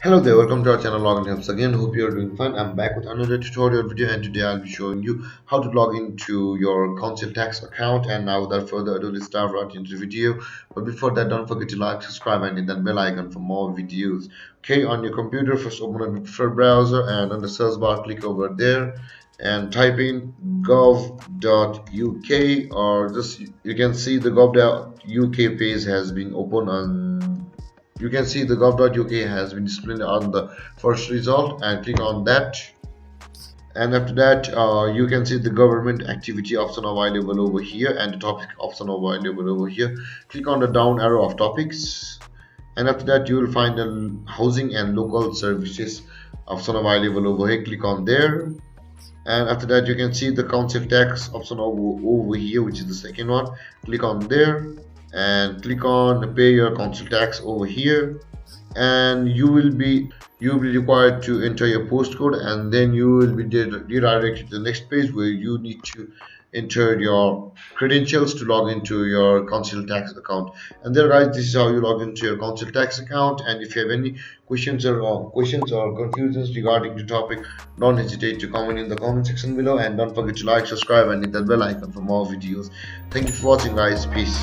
Hello there, welcome to our channel Login Helps again. Hope you are doing fine. I'm back with another tutorial video, and today I'll be showing you how to log into your council tax account. And now without further ado, let's start right into the video. But before that, don't forget to like, subscribe, and hit that bell icon for more videos. Okay, on your computer, first open a preferred browser, and on the search bar click over there and type in gov.uk, or just you can see the gov.uk page has been opened on. You can see the gov.uk has been displayed on the first result, and click on that. And after that, you can see the government activity option available over here and the topic option available over here. Click on the down arrow of topics, and after that you will find the housing and local services option available over here. Click on there, and after that you can see the council tax option over here, which is the second one. Click on there and click on pay your council tax over here, and you will be required to enter your postcode, and then you will be redirected to the next page where you need to enter your credentials to log into your council tax account. And there guys, this is how you log into your council tax account. And if you have any questions or confusions regarding the topic, don't hesitate to comment in the comment section below, and don't forget to like, subscribe, and hit that bell icon for more videos. Thank you for watching guys. Peace.